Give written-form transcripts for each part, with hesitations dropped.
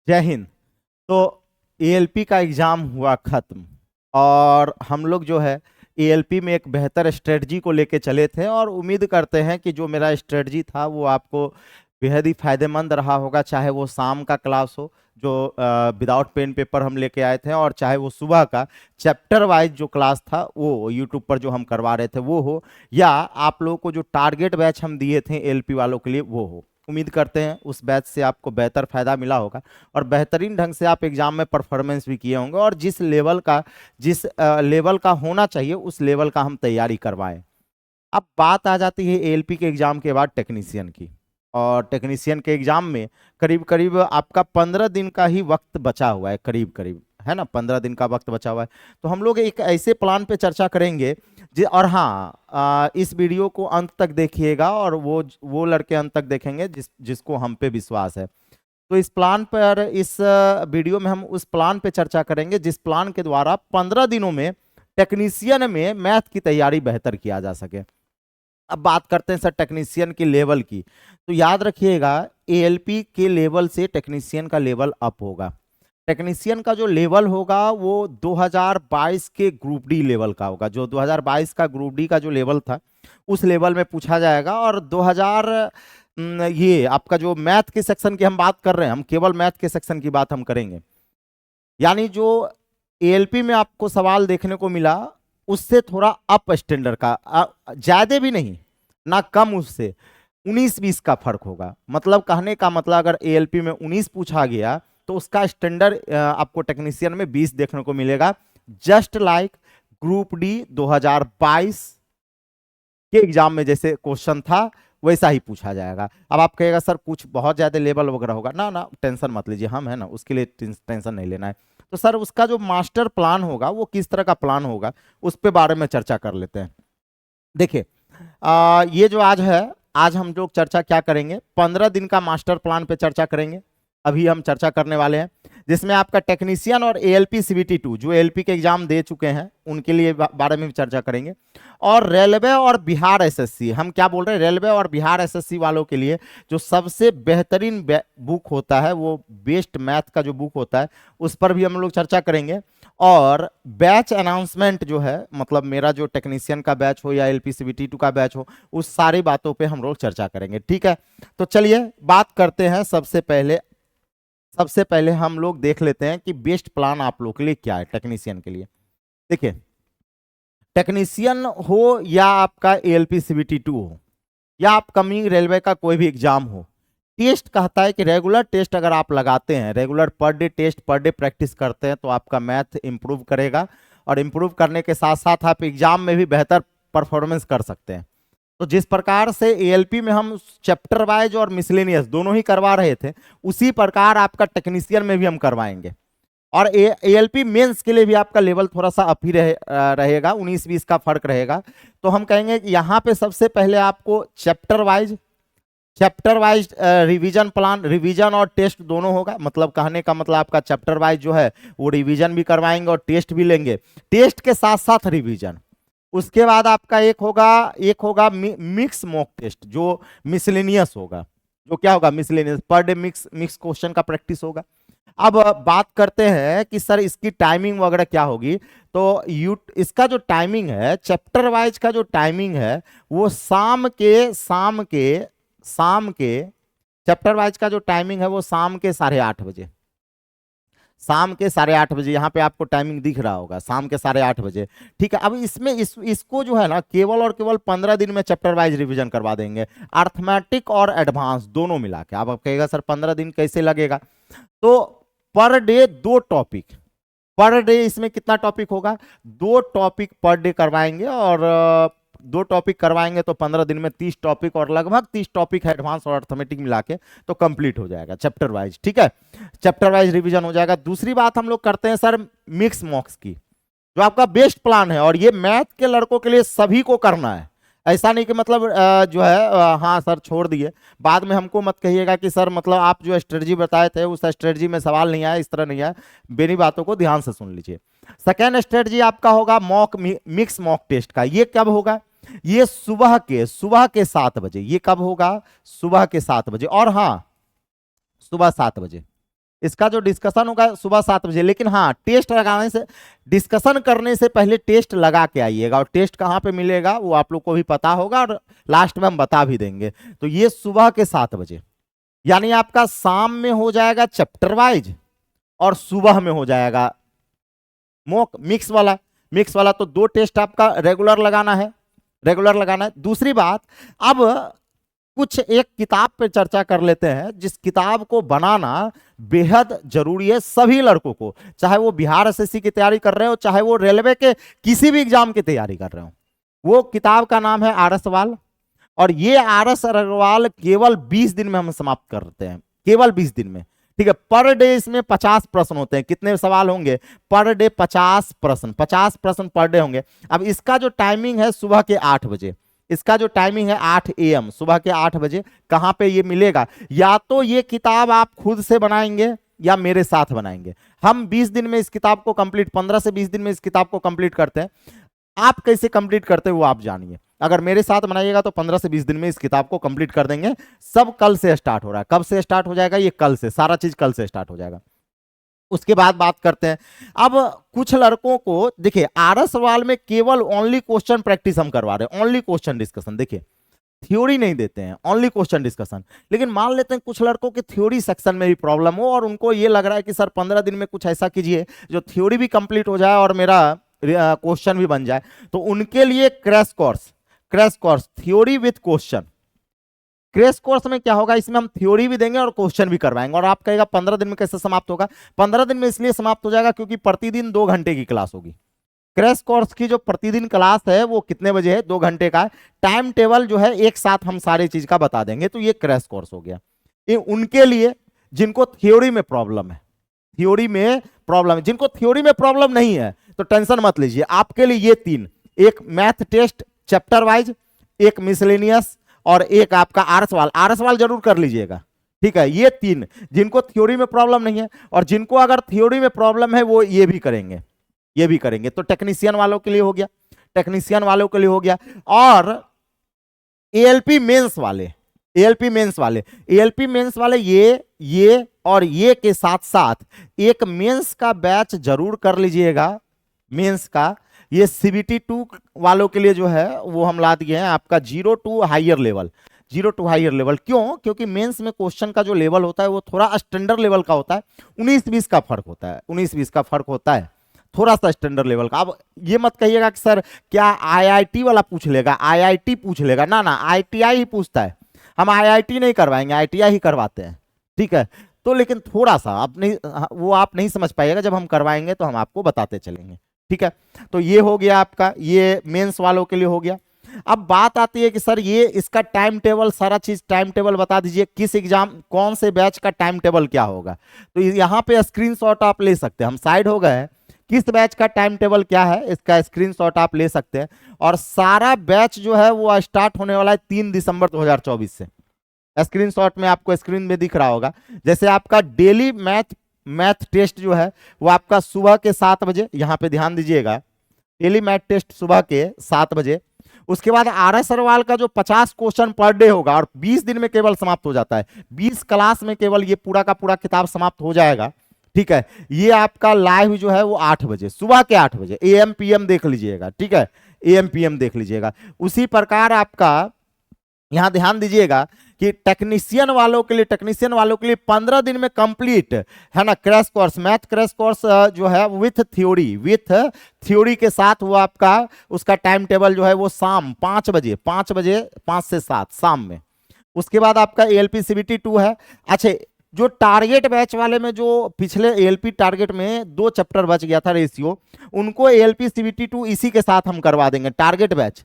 जय हिंद। तो एएलपी का एग्जाम हुआ खत्म, और हम लोग जो है एएलपी में एक बेहतर स्ट्रेटजी को लेके चले थे, और उम्मीद करते हैं कि जो मेरा स्ट्रेटजी था वो आपको बेहद ही फायदेमंद रहा होगा। चाहे वो शाम का क्लास हो जो विदाउट पेन पेपर हम लेके आए थे, और चाहे वो सुबह का चैप्टर वाइज जो क्लास था वो यूट्यूब पर जो हम करवा रहे थे वो हो, या आप लोगों को जो टारगेट बैच हम दिए थे एएलपी वालों के लिए वो हो। उम्मीद करते हैं उस बैच से आपको बेहतर फायदा मिला होगा, और बेहतरीन ढंग से आप एग्जाम में परफॉर्मेंस भी किए होंगे, और जिस लेवल का होना चाहिए उस लेवल का हम तैयारी करवाएं। अब बात आ जाती है एएलपी के एग्जाम के बाद टेक्नीशियन की। और टेक्नीशियन के एग्जाम में करीब करीब आपका 15 दिन का ही वक्त बचा हुआ है, करीब करीब, है ना, 15 दिन का वक्त बचा हुआ है। तो हम लोग एक ऐसे प्लान पे चर्चा करेंगे और हाँ, इस वीडियो को अंत तक देखिएगा, और वो लड़के अंत तक देखेंगे जिसको हम पे विश्वास है। तो इस वीडियो में हम उस प्लान पे चर्चा करेंगे जिस प्लान के द्वारा 15 दिनों में टेक्नीशियन में मैथ की तैयारी बेहतर किया जा सके। अब बात करते हैं सर टेक्नीशियन के लेवल की। तो याद रखिएगा, एएलपी के लेवल से टेक्नीशियन का लेवल अप होगा। टेक्नीशियन का जो लेवल होगा वो 2022 के ग्रुप डी लेवल का होगा। जो 2022 का ग्रुप डी का जो लेवल था उस लेवल में पूछा जाएगा। और 2000 ये आपका जो मैथ के सेक्शन की हम बात कर रहे हैं, हम केवल मैथ के सेक्शन की बात हम करेंगे। यानी जो एएलपी में आपको सवाल देखने को मिला उससे थोड़ा अप स्टैंडर्ड का, ज्यादा भी नहीं ना कम, उससे 19-20 का फर्क होगा। मतलब कहने का मतलब, अगर एएलपी में 19 पूछा गया तो उसका स्टैंडर्ड आपको टेक्नीशियन में 20 देखने को मिलेगा। जस्ट लाइक ग्रुप डी 2022 के एग्जाम में जैसे क्वेश्चन था वैसा ही पूछा जाएगा। अब आप कहेगा सर कुछ बहुत ज्यादा लेवल वगैरह होगा, ना ना टेंशन मत लीजिए, हम है ना, उसके लिए टेंशन नहीं लेना है। तो सर उसका जो मास्टर प्लान होगा वो किस तरह का प्लान होगा उस पे बारे में चर्चा कर लेते हैं। देखिए, ये जो आज है, आज हम लोग चर्चा क्या करेंगे, 15 दिन का मास्टर प्लान पे चर्चा करेंगे। अभी हम चर्चा करने वाले हैं जिसमें आपका टेक्नीशियन और एएलपी सीबीटी 2 जो एएलपी के एग्जाम दे चुके हैं उनके लिए बारे में भी चर्चा करेंगे। और रेलवे और बिहार एसएससी, हम क्या बोल रहे हैं, रेलवे और बिहार एसएससी वालों के लिए जो सबसे बेहतरीन बुक होता है, वो बेस्ट मैथ का जो बुक होता है उस पर भी हम लोग चर्चा करेंगे। और बैच अनाउंसमेंट जो है, मतलब मेरा जो टेक्नीशियन का बैच हो या एलपी सीबीटी 2 का बैच हो, उस सारी बातों पे हम लोग चर्चा करेंगे। ठीक है, तो चलिए बात करते हैं। सबसे पहले हम लोग देख लेते हैं कि बेस्ट प्लान आप लोग के लिए क्या है टेक्नीशियन के लिए। देखिए, टेक्नीशियन हो या आपका एएलपी सीबीटी 2 हो या अपकमिंग रेलवे का कोई भी एग्जाम हो, टेस्ट कहता है कि रेगुलर टेस्ट अगर आप लगाते हैं, regular per day test, per day practice करते हैं, तो आपका मैथ इंप्रूव करेगा। और इंप्रूव करने के साथ साथ आप एग्जाम में भी बेहतर परफॉर्मेंस कर सकते हैं। तो जिस प्रकार से एएलपी में हम चैप्टर वाइज और मिसलेनियस दोनों ही करवा रहे थे, उसी प्रकार आपका टेक्नीशियन में भी हम करवाएंगे। और एएलपी मेंस के लिए भी आपका लेवल थोड़ा सा अप ही रहेगा, 19-20 का फर्क रहेगा। तो हम कहेंगे कि यहाँ पे सबसे पहले आपको chapter wise revision plan, revision और टेस्ट दोनों होगा। मतलब कहने का मतलब आपका चैप्टर वाइज जो है वो रिवीजन भी करवाएंगे और टेस्ट भी लेंगे, टेस्ट के साथ साथ रिवीजन। उसके बाद आपका एक होगा मिक्स मॉक टेस्ट जो मिसलेनियस होगा। जो क्या होगा, miscellaneous, per day mix question का प्रैक्टिस होगा। अब बात करते हैं कि सर इसकी टाइमिंग वगैरह क्या होगी। तो इसका जो टाइमिंग है, चैप्टर वाइज का जो टाइमिंग है वो शाम के चैप्टर वाइज का जो टाइमिंग है वो शाम के 8:30 बजे, शाम के 8:30 बजे। यहाँ पे आपको टाइमिंग दिख रहा होगा, शाम के 8:30 बजे। ठीक है, अब इसमें इसको जो है ना केवल और केवल 15 दिन में चैप्टर वाइज रिवीजन करवा देंगे, अर्थमेटिक और एडवांस दोनों मिला के। आप कहेगा सर 15 दिन कैसे लगेगा। तो per day 2 topic, per day इसमें कितना टॉपिक होगा, 2 टॉपिक पर डे करवाएंगे। और 2 टॉपिक करवाएंगे तो 15 दिन में 30 टॉपिक, और लगभग 30 टॉपिक है एडवांस और अर्थमेटिक मिला के, तो कंप्लीट हो जाएगा चैप्टर वाइज। ठीक है, चैप्टर वाइज रिवीजन हो जाएगा। दूसरी बात हम लोग करते हैं सर मिक्स मॉक्स की, जो आपका बेस्ट प्लान है। और ये मैथ के लड़कों के लिए सभी को करना है, ऐसा नहीं कि मतलब जो है हाँ सर छोड़ दिए, बाद में हमको मत कहिएगा कि सर मतलब आप जो स्ट्रेटजी बताए थे उस स्ट्रेटजी में सवाल नहीं आया, इस तरह नहीं आया। मेरी बातों को ध्यान से सुन लीजिए। सेकेंड स्ट्रेटजी आपका होगा मिक्स मॉक टेस्ट का। ये कब होगा, ये सुबह के 7 बजे। ये कब होगा, सुबह के 7 बजे। और हाँ, सुबह 7 बजे। इसका जो डिस्कशन होगा सुबह 7 बजे। लेकिन हाँ, टेस्ट लगाने से, डिस्कशन करने से पहले टेस्ट लगा के आइएगा। और टेस्ट कहाँ पे मिलेगा वो आप लोग को भी पता होगा, और लास्ट में हम बता भी देंगे। तो ये सुबह के 7 बजे, यानी आपका शाम में हो जाएगा चैप्टर वाइज और सुबह में हो जाएगा मॉक मिक्स वाला। मिक्स वाला तो 2 टेस्ट आपका रेगुलर लगाना है, रेगुलर लगाना है। दूसरी बात, अब कुछ एक किताब पे चर्चा कर लेते हैं, जिस किताब को बनाना बेहद जरूरी है सभी लड़कों को, चाहे वो बिहार एसएससी की तैयारी कर रहे हो, चाहे वो रेलवे के किसी भी एग्जाम की तैयारी कर रहे हो। वो किताब का नाम है आर एस अग्रवाल, और ये आर एस अग्रवाल केवल 20 दिन में हम समाप्त करते हैं, केवल 20 दिन में। ठीक है, पर डे इसमें 50 प्रश्न होते हैं। कितने सवाल होंगे पर डे? 50 प्रश्न, 50 प्रश्न पर डे होंगे। अब इसका जो टाइमिंग है सुबह के 8 बजे, इसका जो टाइमिंग है 8 AM, सुबह के 8 बजे। कहां पे ये मिलेगा? या तो ये किताब आप खुद से बनाएंगे या मेरे साथ बनाएंगे। हम 20 दिन में इस किताब को कंप्लीट, 15 से 20 दिन में इस किताब को कंप्लीट करते हैं। आप कैसे कंप्लीट करते हैं वो आप जानिए। अगर मेरे साथ बनाइएगा तो 15 से 20 दिन में इस किताब को कंप्लीट कर देंगे। सब कल से स्टार्ट हो रहा है। कब से स्टार्ट हो जाएगा? ये कल से, सारा चीज कल से स्टार्ट हो जाएगा। उसके बाद बात करते हैं, अब कुछ लड़कों को देखिए, आरएस अग्रवाल में केवल ओनली क्वेश्चन प्रैक्टिस हम करवा रहे हैं, ओनली क्वेश्चन डिस्कशन। देखिए, थ्योरी नहीं देते हैं, ओनली क्वेश्चन डिस्कशन। लेकिन मान लेते हैं कुछ लड़कों के थ्योरी सेक्शन में भी प्रॉब्लम हो, और उनको ये लग रहा है कि सर 15 दिन में कुछ ऐसा कीजिए जो थ्योरी भी कंप्लीट हो जाए और मेरा क्वेश्चन भी बन जाए। तो उनके लिए crash course, crash course theory with question. Crash course में क्या होगा, इसमें हम थ्योरी भी देंगे और क्वेश्चन भी करवाएंगे। और आप कहेगा 15 दिन में कैसे समाप्त होगा? 15 दिन में इसलिए समाप्त हो जाएगा क्योंकि प्रतिदिन 2 घंटे की क्लास होगी। क्रैश कोर्स की जो प्रतिदिन क्लास है वो कितने बजे है? 2 घंटे का है। टाइम टेबल जो है एक साथ हम सारे चीज का बता देंगे। तो ये क्रैश कोर्स हो गया। ये उनके लिए जिनको थ्योरी में प्रॉब्लम है, थ्योरी में प्रॉब्लम है। जिनको थ्योरी में प्रॉब्लम नहीं है तो टेंशन मत लीजिए, आपके लिए ये 3, एक मैथ टेस्ट चैप्टर वाइज, एक मिसलेनियस, और एक आपका आर सवाल। आर सवाल जरूर कर लीजिएगा। ठीक है, ये 3 जिनको थ्योरी में प्रॉब्लम नहीं है, और जिनको अगर थ्योरी में प्रॉब्लम है वो ये भी करेंगे, ये भी करेंगे। तो टेक्नीशियन वालों के लिए हो गया, टेक्नीशियन वालों के लिए हो गया। और एएलपी मेंस वाले, एएलपी मेंस वाले, एएलपी मेंस वाले ये और ये के साथ साथ एक मेंस का बैच जरूर कर लीजिएगा। मेंस का ये सीबीटी 2 वालों के लिए जो है वो हम ला दिए हैं आपका 0 to higher level. 0 to higher level क्यों? क्योंकि मेंस में क्वेश्चन का जो लेवल होता है वो थोड़ा स्टैंडर्ड लेवल का होता है। 19-20 का फर्क होता है, 19-20 का फर्क होता है, थोड़ा सा स्टैंडर्ड लेवल का। अब ये मत कहिएगा कि सर क्या आईआईटी वाला पूछ लेगा, आईआईटी पूछ लेगा। ना ना, आईटीआई ही पूछता है। हम आईआईटी नहीं करवाएंगे, आईटीआई ही करवाते हैं। ठीक है, तो लेकिन थोड़ा सा आप नहीं, वो आप नहीं समझ पाइएगा, जब हम करवाएंगे तो हम आपको बताते चलेंगे। ठीक है, तो ये हो गया आपका, ये मेंस वालों के लिए हो गया। अब बात आती है कि सर ये इसका टाइम टेबल, सारा चीज टाइम टेबल बता दीजिए, किस एग्जाम कौन से बैच का टाइम टेबल क्या होगा। तो यहाँ पे स्क्रीनशॉट आप ले सकते हैं, हम साइड हो गए, किस बैच का टाइम टेबल क्या है इसका स्क्रीनशॉट आप ले सकते हैं। और सारा बैच जो है वो स्टार्ट होने वाला है 3 दिसंबर 2024 से। स्क्रीनशॉट में आपको स्क्रीन में दिख रहा होगा। जैसे आपका डेली मैथ टेस्ट जो है वो आपका सुबह के 7 बजे, यहां पे ध्यान दीजिएगा, डेली मैथ टेस्ट सुबह के 7 बजे। उसके बाद आरएस अग्रवाल का जो 50 क्वेश्चन पर डे होगा, और 20 दिन में केवल समाप्त हो जाता है, 20 क्लास में केवल ये पूरा का पूरा किताब समाप्त हो जाएगा। ठीक है, ये आपका लाइव जो है वो 8 बजे, सुबह के 8 बजे, AM PM देख लीजिएगा। ठीक है, AM PM देख लीजिएगा। उसी प्रकार आपका यहां ध्यान दीजिएगा कि टेक्नीशियन वालों के लिए, टेक्नीशियन वालों के लिए 15 दिन में कंप्लीट है ना crash course, math crash course जो है विथ थ्योरी के साथ वो आपका, उसका टाइम टेबल जो है वो शाम 5 बजे, 5 से 7 शाम में। उसके बाद आपका एएलपी सीबीटी 2 है। अच्छा, जो टारगेट बैच वाले में जो पिछले एएलपी टारगेट में 2 चैप्टर बच गया था रेशियो, उनको एएलपी सीबीटी 2 इसी के साथ हम करवा देंगे, टारगेट बैच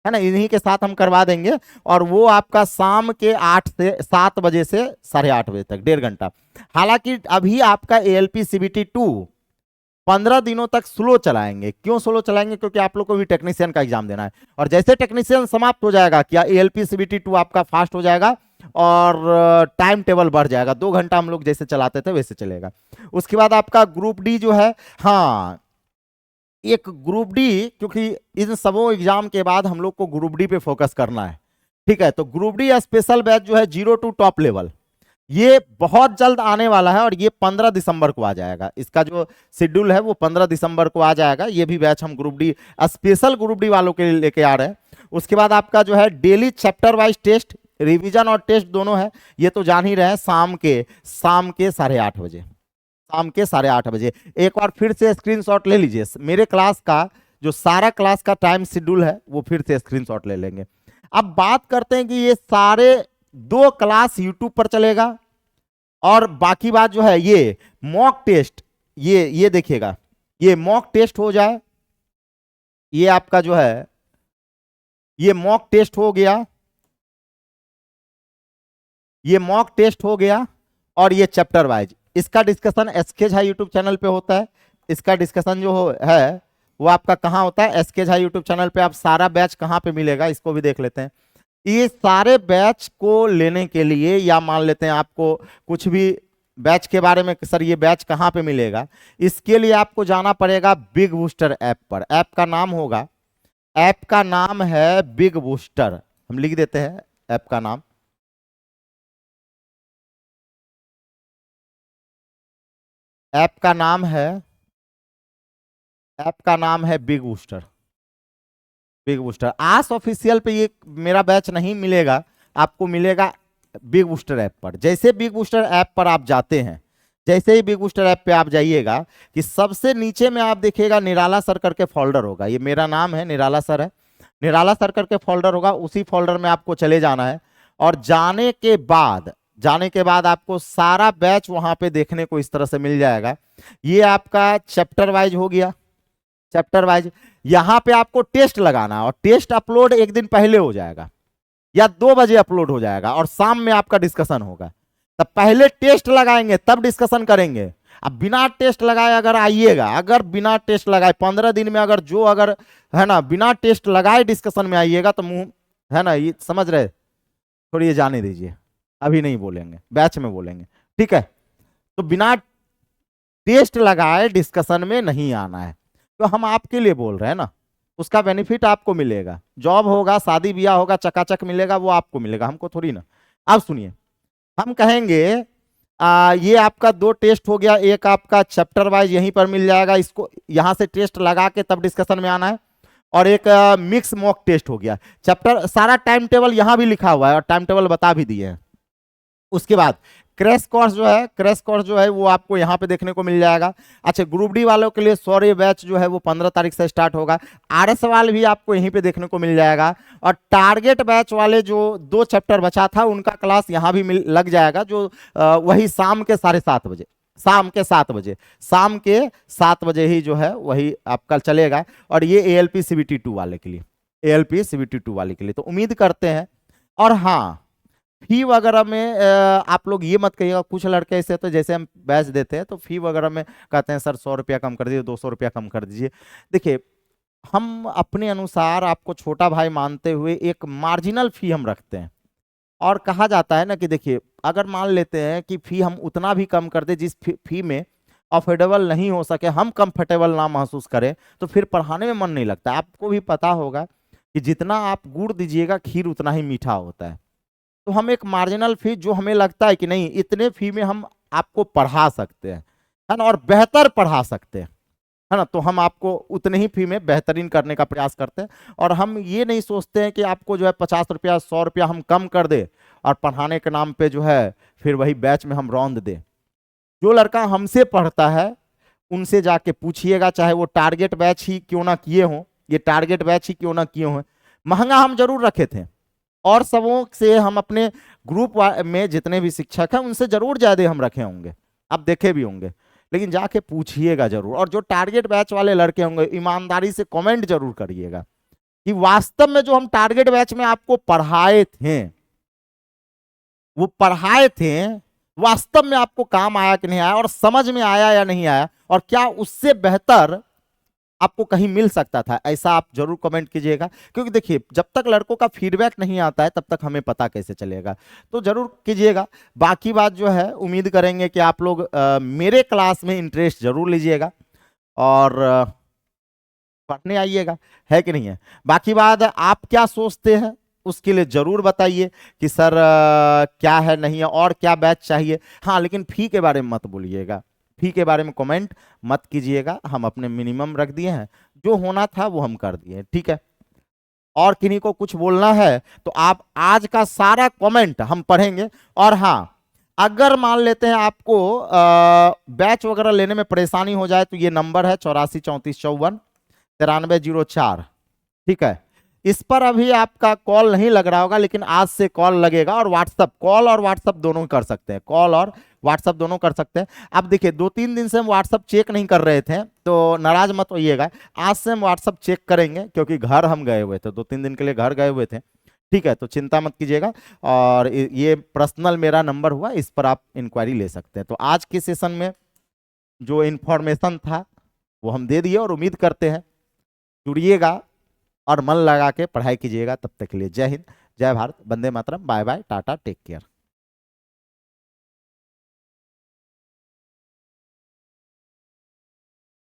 है ना, इन्हीं के साथ हम करवा देंगे। और वो आपका शाम के 8 से 7 बजे से 8:30 बजे तक, 1.5 घंटा। हालांकि अभी आपका एएलपी सीबीटी 2 15 दिनों तक स्लो चलाएंगे। क्यों स्लो चलाएंगे? क्योंकि आप लोग को भी टेक्नीशियन का एग्जाम देना है, और जैसे टेक्नीशियन समाप्त हो जाएगा क्या एएलपी सीबीटी 2 आपका फास्ट हो जाएगा और टाइम टेबल बढ़ जाएगा। 2 घंटा हम लोग जैसे चलाते थे वैसे चलेगा। उसके बाद आपका ग्रुप डी जो है, हाँ एक ग्रुप डी, क्योंकि इन सबों एग्जाम के बाद हम लोग को ग्रुप डी पे फोकस करना है। ठीक है, तो ग्रुप डी स्पेशल बैच जो है 0 टू टॉप लेवल, ये बहुत जल्द आने वाला है और ये 15 दिसंबर को आ जाएगा। इसका जो शेड्यूल है वो 15 दिसंबर को आ जाएगा। ये भी बैच हम group D, special group D वालों के लिए लेके आ रहे हैं। उसके बाद आपका जो है daily chapter wise test, revision और टेस्ट दोनों है। ये तो जान ही रहे हैं, शाम के 8:30 बजे, शाम के 8:30 बजे। एक बार फिर से स्क्रीनशॉट ले लीजिए, मेरे क्लास का जो सारा क्लास का टाइम शेड्यूल है वो फिर से स्क्रीनशॉट ले लेंगे। अब बात करते हैं कि ये सारे 2 क्लास यूट्यूब पर चलेगा और बाकी बात जो है ये मॉक टेस्ट, ये देखिएगा, ये मॉक टेस्ट हो जाए, ये आपका जो है ये मॉक टेस्ट हो गया, ये मॉक टेस्ट हो गया और ये चैप्टर वाइज। इसका discussion SK Jha YouTube channel पे होता है। इसका डिस्कशन जो है वो आपका कहाँ होता है, एसके झा यूट्यूब चैनल पे। आप सारा बैच कहाँ पे मिलेगा इसको भी देख लेते हैं। ये सारे बैच को लेने के लिए, या मान लेते हैं आपको कुछ भी बैच के बारे में, सर ये बैच कहाँ पे मिलेगा, इसके लिए आपको जाना पड़ेगा बिग बूस्टर ऐप पर। ऐप का नाम होगा, ऐप का नाम है बिग बूस्टर। हम लिख देते हैं ऐप का नाम, ऐप का नाम है, ऐप का नाम है बिग बूस्टर। बिग बूस्टर आस ऑफिशियल पे ये मेरा बैच नहीं मिलेगा, आपको मिलेगा बिग बूस्टर ऐप पर। जैसे बिग बूस्टर ऐप पर आप जाते हैं, जैसे ही बिग बूस्टर ऐप पे आप जाइएगा कि सबसे नीचे में आप देखिएगा निराला सर करके फोल्डर होगा। ये मेरा नाम है, निराला सर है, निराला सर करके फोल्डर होगा। उसी फोल्डर में आपको चले जाना है और जाने के बाद आपको सारा बैच वहां पे देखने को इस तरह से मिल जाएगा। ये आपका चैप्टर वाइज हो गया, चैप्टर वाइज। यहां पे आपको टेस्ट लगाना है और टेस्ट अपलोड एक दिन पहले हो जाएगा या 2 बजे अपलोड हो जाएगा और शाम में आपका डिस्कशन होगा। तब पहले टेस्ट लगाएंगे तब डिस्कशन करेंगे। अब बिना टेस्ट लगाए अगर आइएगा, अगर बिना टेस्ट लगाए 15 दिन में अगर है ना बिना टेस्ट लगाए डिस्कशन में आइएगा तो मुंह है ना, ये समझ रहे, थोड़ी ये जाने दीजिए, अभी नहीं बोलेंगे, बैच में बोलेंगे, ठीक है। तो बिना टेस्ट लगाए डिस्कशन में नहीं आना है। तो हम आपके लिए बोल रहे हैं ना, उसका बेनिफिट आपको मिलेगा। जॉब होगा, शादी ब्याह होगा, चकाचक मिलेगा, वो आपको मिलेगा, हमको थोड़ी ना। अब सुनिए, हम कहेंगे ये आपका 2 टेस्ट हो गया, एक आपका चैप्टर वाइज यहीं पर मिल जाएगा, इसको यहां से टेस्ट लगा के तब डिस्कशन में आना है। और एक मिक्स मॉक टेस्ट हो गया। चैप्टर सारा टाइम टेबल यहां भी लिखा हुआ है और टाइम टेबल बता भी दिए हैं। उसके बाद क्रैश कोर्स जो है वो आपको यहाँ पे देखने को मिल जाएगा। अच्छा, ग्रुप डी वालों के लिए सॉरी बैच जो है वो 15 तारीख से स्टार्ट होगा। आरएस वाले भी आपको यहीं पे देखने को मिल जाएगा। और टारगेट बैच वाले जो 2 चैप्टर बचा था उनका क्लास यहाँ भी लग जाएगा, जो वही शाम के 7:30 बजे, शाम के 7 बजे ही जो है वही आपका चलेगा। और ये ALP CBT 2 वाले के लिए, ALP CBT 2 वाले के लिए तो उम्मीद करते हैं। और हाँ, फी वगैरह में आप लोग ये मत कहिएगा, कुछ लड़के ऐसे तो जैसे हम बैच देते हैं तो फी वगैरह में कहते हैं सर 100 रुपया कम कर दीजिए, 200 रुपया कम कर दीजिए। देखिए, हम अपने अनुसार आपको छोटा भाई मानते हुए एक मार्जिनल फी हम रखते हैं। और कहा जाता है ना कि देखिए, अगर मान लेते हैं कि फी हम उतना भी कम कर दे जिस फी में अफोर्डेबल नहीं हो सके, हम कंफर्टेबल ना महसूस करें, तो फिर पढ़ाने में मन नहीं लगता। आपको भी पता होगा कि जितना आप गुड़ दीजिएगा खीर उतना ही मीठा होता है। तो हम एक मार्जिनल फी जो हमें लगता है कि नहीं इतने फी में हम आपको पढ़ा सकते हैं, है ना, और बेहतर पढ़ा सकते हैं, है ना, तो हम आपको उतने ही फी में बेहतरीन करने का प्रयास करते हैं। और हम ये नहीं सोचते हैं कि आपको जो है 50 रुपया 100 रुपया हम कम कर दे और पढ़ाने के नाम पे जो है फिर वही बैच में हम रौंद दे। जो लड़का हमसे पढ़ता है उनसे जाके पूछिएगा, चाहे वो टारगेट बैच ही क्यों ना किए हों, ये टारगेट बैच ही क्यों ना किए हों, महंगा हम जरूर रखे थे। और सबों से हम अपने ग्रुप में जितने भी शिक्षक हैं उनसे जरूर ज्यादा हम रखे होंगे, आप देखे भी होंगे, लेकिन जाके पूछिएगा जरूर। और जो टारगेट बैच वाले लड़के होंगे ईमानदारी से कमेंट जरूर करिएगा कि वास्तव में जो हम टारगेट बैच में आपको पढ़ाए थे, वो पढ़ाए थे, वास्तव में आपको काम आया कि नहीं आया, और समझ में आया या नहीं आया, और क्या उससे बेहतर आपको कहीं मिल सकता था, ऐसा आप जरूर कमेंट कीजिएगा। क्योंकि देखिए, जब तक लड़कों का फीडबैक नहीं आता है तब तक हमें पता कैसे चलेगा, तो जरूर कीजिएगा। बाकी बात जो है, उम्मीद करेंगे कि आप लोग मेरे क्लास में इंटरेस्ट जरूर लीजिएगा और पढ़ने आइएगा, है कि नहीं है। बाकी बात आप क्या सोचते हैं उसके लिए जरूर बताइए कि सर क्या है नहीं है और क्या बैच चाहिए। हाँ, लेकिन फी के बारे में मत बोलिएगा, फी के बारे में कमेंट मत कीजिएगा। हम अपने मिनिमम रख दिए हैं, जो होना था वो हम कर दिए, ठीक है। और किन्हीं को कुछ बोलना है तो आप आज का सारा कमेंट हम पढ़ेंगे। और हाँ, अगर मान लेते हैं आपको बैच वगैरह लेने में परेशानी हो जाए तो ये नंबर है 843454 9304, ठीक है। इस पर अभी आपका कॉल नहीं लग रहा होगा, लेकिन आज से कॉल लगेगा। और व्हाट्सअप, कॉल और व्हाट्सअप दोनों कर सकते हैं, कॉल और व्हाट्सअप दोनों कर सकते हैं। अब देखिए 2-3 दिन से हम व्हाट्सअप चेक नहीं कर रहे थे, तो नाराज मत होइएगा। आज से हम व्हाट्सअप चेक करेंगे, क्योंकि घर हम गए हुए थे, 2-3 दिन के लिए घर गए हुए थे, ठीक है। तो चिंता मत कीजिएगा। और ये पर्सनल मेरा नंबर हुआ, इस पर आप इंक्वायरी ले सकते हैं। तो आज के सेशन में जो इंफॉर्मेशन था वो हम दे दिए, और उम्मीद करते हैं जुड़िएगा और मन लगा के पढ़ाई कीजिएगा। तब तक के लिए जय हिंद, जय भारत, वंदे मातरम, bye bye, tata, take care.